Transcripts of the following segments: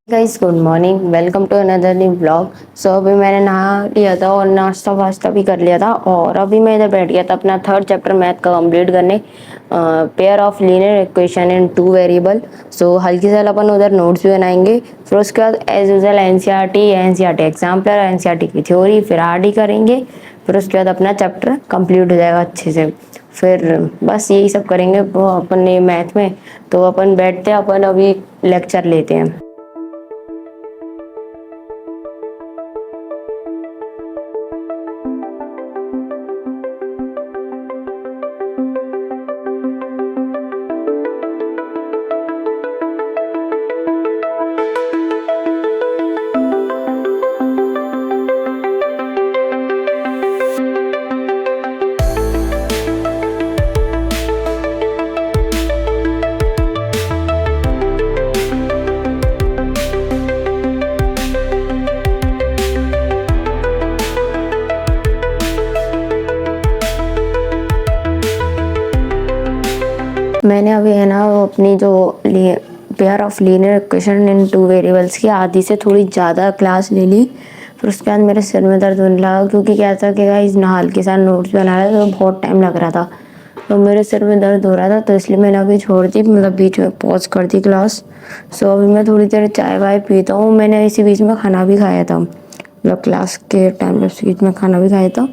Guys good morning, welcome to another new blog. So अभी मैंने नहा लिया था और नाश्ता वास्ता भी कर लिया था और अभी मैं इधर बैठ गया था अपना थर्ड चैप्टर मैथ का कंप्लीट करने, pair of linear equation in two variable. So हल्की सा अपन उधर नोट्स भी बनाएंगे, फिर उसके बाद as usual NCERT exemplar, NCERT की थ्योरी, फिर आरडी करेंगे। फिर उसके बाद अपना चैप्टर कंप्लीट हो जाएगा अच्छे से। फिर बस यही सब करेंगे वो अपन ने मैथ में। तो अपन बैठते हैं, अपन अभी लेक्चर लेते हैं। मैंने अभी है ना वो अपनी जो pair of linear equation in two variables की आधी से थोड़ी ज़्यादा क्लास ले ली। फिर उसके बाद मेरे सिर में दर्द होने लगा, क्योंकि क्या था कि गाइस नहाल के साथ नोट्स बना रहे थे तो बहुत टाइम लग रहा था, तो मेरे सिर में दर्द हो रहा था, तो इसलिए मैंने अभी छोड़ दी, मतलब बीच में पॉज कर दी क्लास। सो अभी मैं थोड़ी देर चाय वाय पीता हूँ। मैंने इसी बीच में खाना भी खाया था, मतलब क्लास के टाइम बीच में खाना भी खाया था।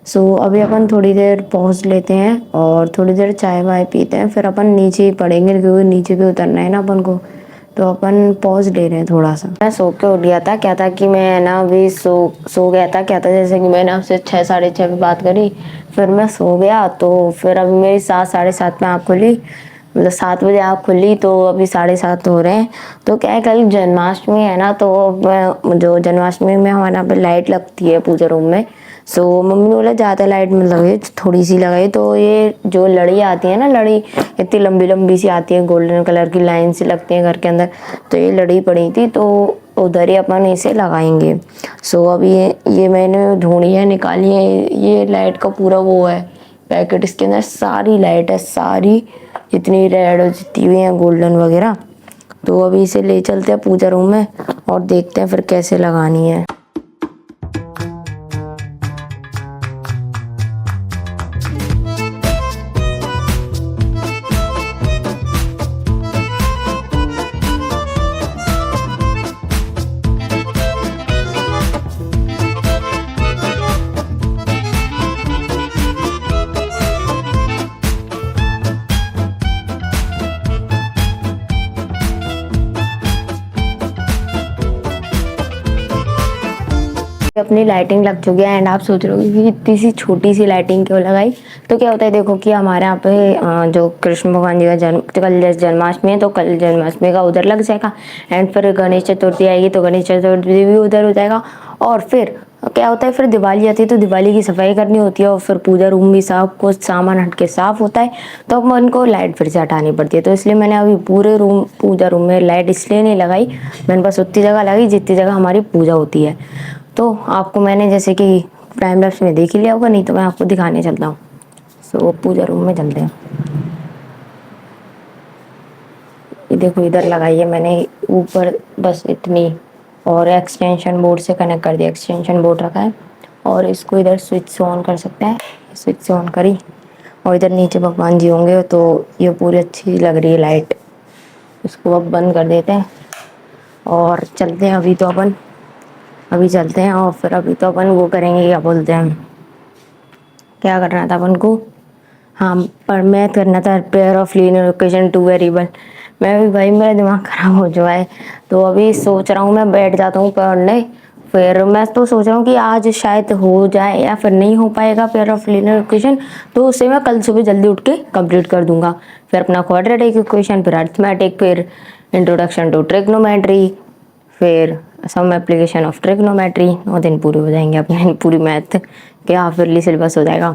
सो अभी अपन थोड़ी देर पॉज लेते हैं और थोड़ी देर चाय वाय पीते हैं, फिर अपन नीचे ही पढ़ेंगे क्योंकि नीचे भी उतरना है ना अपन को। तो अपन पॉज ले रहे हैं थोड़ा सा। मैं सो के उठ गया था, क्या था कि मैं ना अभी सो गया था, क्या था जैसे कि मैंने आपसे 6 साढ़े 6 पे बात करी, फिर मैं सो गया। तो फिर अभी मेरी 7 साढ़े 7 में आँख खुली, मतलब 7 बजे आँख खुली, तो अभी 7:30 हो रहे हैं। तो क्या है, कल जन्माष्टमी है ना, तो जो जन्माष्टमी में हमारे यहाँ पे लाइट लगती है पूजा रूम में। सो मम्मी ने बोला ज़्यादा लाइट मत लगाई, थोड़ी सी लगाई। तो ये जो लड़ी आती है ना, लड़ी इतनी लंबी लंबी सी आती है, गोल्डन कलर की लाइन से लगती है घर के अंदर, तो ये लड़ी पड़ी थी, तो उधर ही अपन इसे लगाएंगे। सो अभी ये मैंने ढूंढी है, निकाली है, ये लाइट का पूरा वो है पैकेट, इसके अंदर सारी लाइट है, सारी जितनी रेड जितनी हुई हैं गोल्डन वगैरह। तो अभी इसे ले चलते हैं पूजा रूम में और देखते हैं फिर कैसे लगानी है। अपनी लाइटिंग लग चुकी है एंड आप सोच रहे हो कि इतनी सी छोटी सी लाइटिंग क्यों लगाई। तो क्या होता है, देखो कि हमारे यहाँ पे जो कृष्ण भगवान जी का जन्म, कल जन्माष्टमी है तो कल जन्माष्टमी का उधर लग जाएगा, एंड फिर गणेश चतुर्थी आएगी तो गणेश चतुर्थी भी उधर हो जाएगा। और फिर क्या होता है, फिर दिवाली आती है तो दिवाली की सफाई करनी होती है और फिर पूजा रूम भी साफ, कुछ सामान हट के साफ होता है, तो अब उनको लाइट फिर से हटानी पड़ती है। तो इसलिए मैंने अभी पूरे रूम पूजा रूम में लाइट इसलिए नहीं लगाई, मैंने बस उतनी जगह लगाई जितनी जगह हमारी पूजा होती है। तो आपको मैंने जैसे कि टाइम लैप्स में देख ही लिया होगा, नहीं तो मैं आपको दिखाने चलता हूँ। सो पूजा रूम में चलते हैं। ये देखो इधर लगाई है मैंने ऊपर बस इतनी, और एक्सटेंशन बोर्ड से कनेक्ट कर दिया, एक्सटेंशन बोर्ड रखा है और इसको इधर स्विच से ऑन कर सकते हैं, स्विच से ऑन करी। और इधर नीचे भगवान जी होंगे, तो ये पूरी अच्छी लग रही है लाइट। इसको अब बंद कर देते हैं और चलते हैं। अभी चलते हैं और फिर अभी तो अपन वो करेंगे, क्या बोलते हैं, क्या करना था अपन को, हाँ पर मैथ करना था, pair of linear equation two variable. मैं भी भाई मेरा दिमाग खराब हो चुका है, तो अभी सोच रहा हूँ मैं बैठ जाता हूँ पढ़ने। फिर मैं तो सोच रहा हूँ कि आज शायद हो जाए या फिर नहीं हो पाएगा पेयर ऑफ लीनियर इक्वेशन, तो उसे मैं कल सुबह जल्दी उठ के कंप्लीट कर दूंगा। फिर अपना क्वाड्रेटिक इक्वेशन, फिर अरिथमेटिक, फिर इंट्रोडक्शन टू ट्रिग्नोमेट्री, फिर सम एप्लीकेशन ऑफ ट्रिग्नोमेट्री, 9 दिन पूरे हो जाएंगे अपने पूरी मैथ के, हाफ ईयरली सिलेबस हो जाएगा।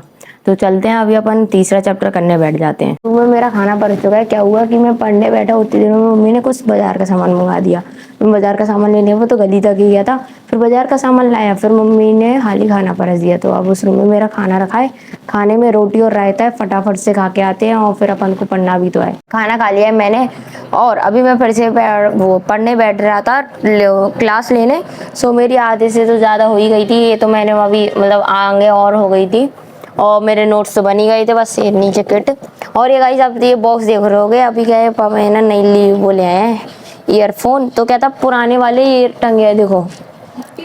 तो चलते हैं, अभी अपन तीसरा चैप्टर करने बैठ जाते हैं। तो मैं मेरा खाना पड़ चुका है। क्या हुआ कि मैं पढ़ने बैठा, उतनी देर में मम्मी ने कुछ बाजार का सामान मंगा दिया। मैं बाजार का सामान लेने वो तो गली तक ही गया था, फिर बाजार का सामान लाया, फिर मम्मी ने हाली खाना परस दिया। तो अब उस रूम में मेरा खाना रखा है, खाने में रोटी और रायता है, फटाफट से खा के आते हैं और फिर अपन को पढ़ना भी तो है। खाना खा लिया है मैंने और अभी मैं फिर से वो पढ़ने बैठ रहा था क्लास लेने। सो मेरी आधे से तो ज़्यादा हो ही गई थी, ये तो मैंने अभी मतलब आगे और हो गई थी और मेरे नोट्स तो बन ही गए थे, बस ये नीचे किट। और ये गाइस आप ये बॉक्स देख रहे होगे, अभी क्या है पापा है ना नई ली वो ले आए हैं ईयरफोन। तो क्या था पुराने वाले ये टंगे हैं, देखो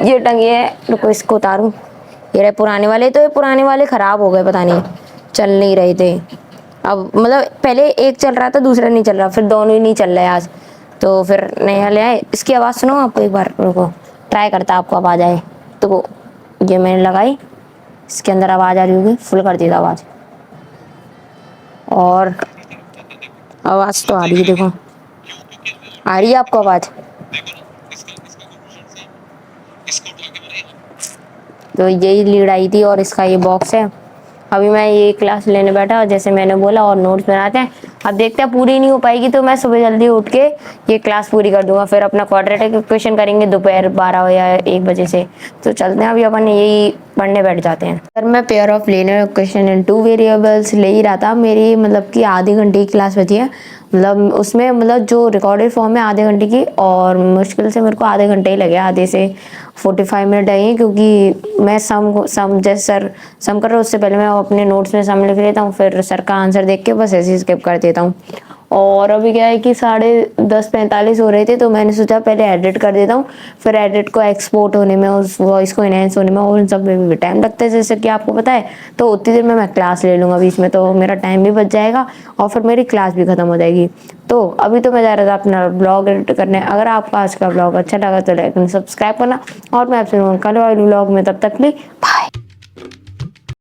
ये टंगे हैं, रुको इसको उतारूं। ये रहे पुराने वाले, तो ये पुराने वाले खराब हो गए, पता नहीं चल नहीं रहे थे। अब मतलब पहले एक चल रहा था दूसरा नहीं चल रहा, फिर दोनों ही नहीं चल रहे आज, तो फिर नया ले आए। इसकी आवाज़ सुनो आपको एक बार, रुको ट्राई करता आपको आवाज़ आए तो। ये मैंने लगाई, इसके अंदर आवाज़ आ रही होगी, फुल कर दी था आवाज़ और आवाज़ तो आ रही है, देखो आ रही है आपको आवाज़। तो यही लीड आई थी और इसका ये बॉक्स है। अभी मैं ये क्लास लेने बैठा और जैसे मैंने बोला और नोट्स बनाते हैं। अब देखते हैं पूरी नहीं हो पाएगी तो मैं सुबह जल्दी उठ के ये क्लास पूरी कर दूंगा, फिर अपना क्वाड्रेटिक इक्वेशन करेंगे दोपहर 12 या 1 बजे से। तो चलते हैं, अभी अपन यही पढ़ने बैठ जाते हैं। सर मैं pair of linear equation in 2 variables ले ही रहा था। मेरी मतलब कि आधे घंटे की क्लास बची है, मतलब उसमें मतलब जो रिकॉर्डेड फॉर्म है आधे घंटे की, और मुश्किल से मेरे को आधे घंटे ही लगे, आधे से 45 मिनट है, क्योंकि मैं सम जैसे सर सम कर रहा हूँ उससे पहले मैं अपने नोट्स में सम लिख लेता हूँ, फिर सर का आंसर देख के बस ऐसे ही स्किप कर देता हूँ। और अभी क्या है कि 10:45 हो रहे थे, तो मैंने सोचा पहले एडिट कर देता हूँ, फिर एडिट को एक्सपोर्ट होने में, उस वॉइस को इनहेंस होने में और उन सब में भी टाइम लगता है, जैसे कि आपको पता है। तो उतनी देर में मैं क्लास ले लूँगा बीच में, तो मेरा टाइम भी बच जाएगा और फिर मेरी क्लास भी खत्म हो जाएगी। तो अभी तो मैं जा रहा था अपना ब्लॉग एडिट करने। अगर आपको आज का ब्लॉग अच्छा लगा तो लाइक एंड सब्सक्राइब करना और मैं आपसे कल वाले ब्लॉग में, तब तक के लिए बाय।